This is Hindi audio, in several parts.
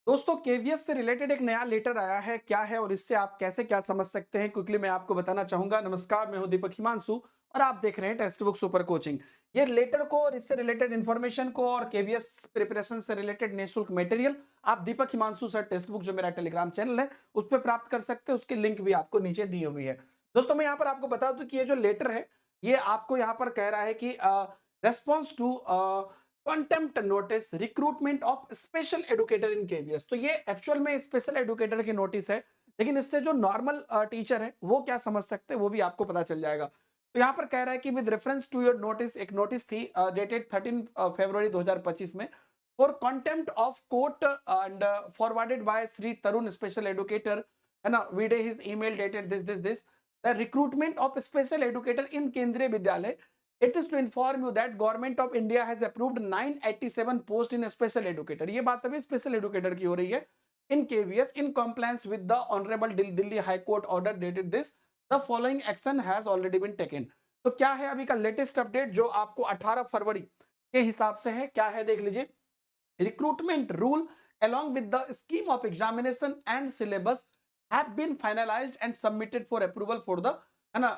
दोस्तों केवीएस से रिलेटेड एक नया लेटर आया है, क्या है और इससे आप कैसे क्या समझ सकते हैं क्विकली मैं आपको बताना चाहूंगा। नमस्कार, मैं हूं दीपक हिमांशु और आप देख रहे हैं टेक्स्ट बुक सुपर कोचिंग। ये लेटर को और इससे रिलेटेड इन्फॉर्मेशन को और केवीएस प्रिपरेशन से रिलेटेड निःशुल्क मटेरियल आप दीपक हिमांशु सर टेक्स्ट बुक जो मेरा टेलीग्राम चैनल है उस पर प्राप्त कर सकते हैं। उसकी लिंक भी आपको नीचे दी हुई है। दोस्तों मैं यहाँ पर आपको बता दूं कि ये जो लेटर है ये आपको यहाँ पर कह रहा है कि response to contempt notice recruitment of special educator in KVS. तो ये एक्चुअल में स्पेशल एडुकेटर की नोटिस है, लेकिन इससे जो नॉर्मल टीचर है वो क्या समझ सकते हैं वो भी आपको पता चल जाएगा। तो यहाँ पर कह रहा है कि with reference to your notice, एक नोटिस थी डेटेड 13 फरवरी 2025 में for contempt of court and forwarded by Shri Tarun special educator, है ना, vide his email dated this the recruitment of special educator in Kendriya Vidyalaya. It is to inform you that Government of India has approved 987 post in special educator। ये बात अभी स्पेशल एडुकेटर की हो रही है। In KVS, in compliance with the Honorable Delhi High Court order dated this, the following action has already been taken। तो क्या है अभी का लेटेस्ट अपडेट जो आपको 18 फरवरी के हिसाब से है, क्या है देख लीजिए। Recruitment rule along with the scheme of examination and syllabus have been finalized and submitted for approval for the, है ना,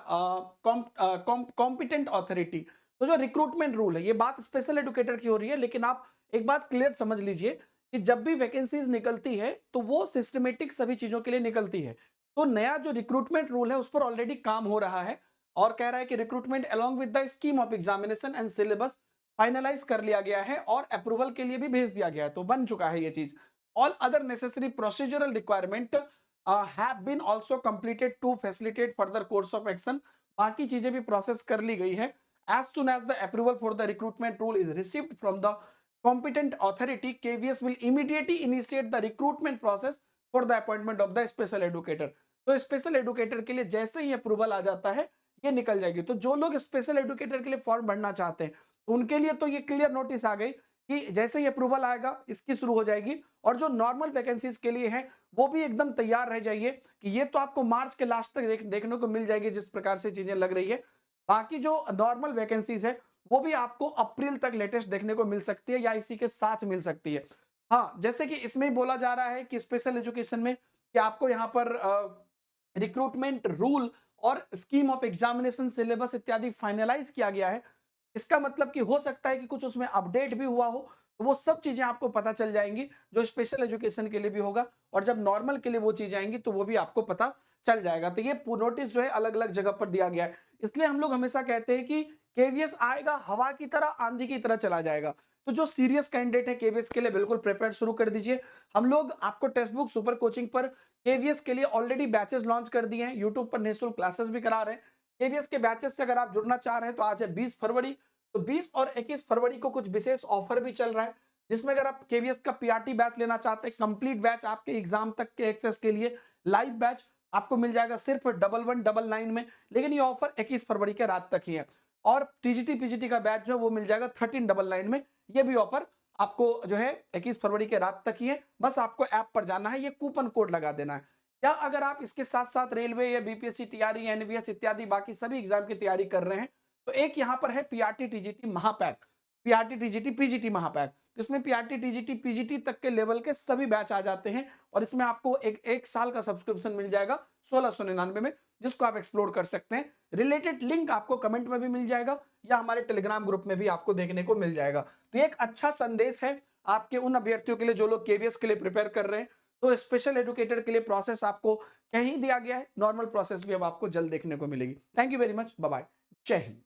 कॉम्पिटेंट अथॉरिटी। तो जो रिक्रूटमेंट रूल है ये बात स्पेशल एडुकेटर की हो रही है, लेकिन आप एक बात क्लियर समझ लीजिए कि जब भी वैकेंसीज निकलती है तो वो सिस्टमेटिक सभी चीजों के लिए निकलती है। तो नया जो रिक्रूटमेंट रूल है उस पर ऑलरेडी काम हो रहा है और कह रहा है कि recruitment along with the scheme of examination and syllabus finalize कर लिया गया है और अप्रूवल के लिए भी भेज दिया गया है, तो बन चुका है ये चीज। All other necessary procedural requirement have been also completed to facilitate further course of action. बाकी चीजें भी प्रोसेस कर ली गई है। As soon as the approval for the recruitment rule is received from the competent authority, KVS will immediately initiate the recruitment process for the appointment of the special educator। तो स्पेशल एडुकेटर के लिए जैसे ही अप्रूवल आ जाता है ये निकल जाएगी। तो जो लोग स्पेशल एडुकेटर के लिए फॉर्म भरना चाहते हैं उनके लिए तो ये क्लियर नोटिस आ गई कि जैसे ही अप्रूवल आएगा इसकी शुरू हो जाएगी। और जो नॉर्मल वैकेंसीज के लिए है वो भी एकदम तैयार रह जाइए कि ये तो आपको मार्च के लास्ट तक देखने को मिल जाएगी जिस प्रकार से चीजें लग रही है। बाकी जो नॉर्मल वैकेंसीज है वो भी आपको अप्रैल तक लेटेस्ट देखने को मिल सकती है या इसी के साथ मिल सकती है। हाँ, जैसे कि इसमें बोला जा रहा है कि स्पेशल एजुकेशन में कि आपको यहाँ पर रिक्रूटमेंट रूल और स्कीम ऑफ एग्जामिनेशन सिलेबस इत्यादि फाइनलाइज किया गया है। इसका मतलब कि हो सकता है कि कुछ उसमें अपडेट भी हुआ हो, तो वो सब चीजें आपको पता चल जाएंगी जो स्पेशल एजुकेशन के लिए भी होगा, और जब नॉर्मल के लिए वो चीज आएंगी तो वो भी आपको पता चल जाएगा। तो ये नोटिस जो है अलग अलग जगह पर दिया गया है। इसलिए हम लोग हमेशा कहते हैं कि केवीएस आएगा हवा की तरह, आंधी की तरह चला जाएगा। तो जो सीरियस कैंडिडेट है केवीएस के लिए बिल्कुल प्रिपेयर शुरू कर दीजिए। हम लोग आपको टेक्स्ट बुक सुपर कोचिंग पर केवीएस के लिए ऑलरेडी बैचेस लॉन्च कर दिए हैं, यूट्यूब पर निःशुल्क क्लासेस भी करा रहे हैं। केवीएस के बैचेस से अगर आप जुड़ना चाह रहे हैं तो आज है 20 फरवरी, तो 20 और 21 फरवरी को कुछ विशेष ऑफर भी चल रहा है, जिसमें अगर आप केवीएस का पीआरटी बैच लेना चाहते हैं, कंप्लीट बैच आपके एग्जाम तक के एक्सेस के लिए लाइव बैच आपको मिल जाएगा सिर्फ 11,199 में। लेकिन ये ऑफर 21 फरवरी के रात तक ही है। और टीजीटी पीजीटी का बैच जो है वो मिल जाएगा 13,999 में। ये भी ऑफर आपको जो है 21 फरवरी के रात तक ही है। बस आपको ऐप पर जाना है, ये कूपन कोड लगा देना है। या अगर आप इसके साथ साथ रेलवे या बीपीएससी टीआरई एनवीएस इत्यादि बाकी सभी एग्जाम की तैयारी कर रहे हैं तो एक यहाँ पर है पीआरटी टीजीटी महापैक, पीआरटी टीजीटी पीजीटी महापैक। तो इसमें पीआरटी टीजीटी पीजीटी तक के लेवल के सभी बैच आ जाते हैं और इसमें आपको एक साल का सब्सक्रिप्शन मिल जाएगा 1699 में, जिसको आप एक्सप्लोर कर सकते हैं। रिलेटेड लिंक आपको कमेंट में भी मिल जाएगा या हमारे टेलीग्राम ग्रुप में भी आपको देखने को मिल जाएगा। तो ये एक अच्छा संदेश है आपके उन अभ्यर्थियों के लिए जो लोग केवीएस के लिए प्रिपेयर कर रहे हैं। तो स्पेशल एजुकेटर के लिए प्रोसेस आपको कहीं दिया गया है, नॉर्मल प्रोसेस भी अब आपको जल्द देखने को मिलेगी। Thank you very much, bye bye, जय हिंद।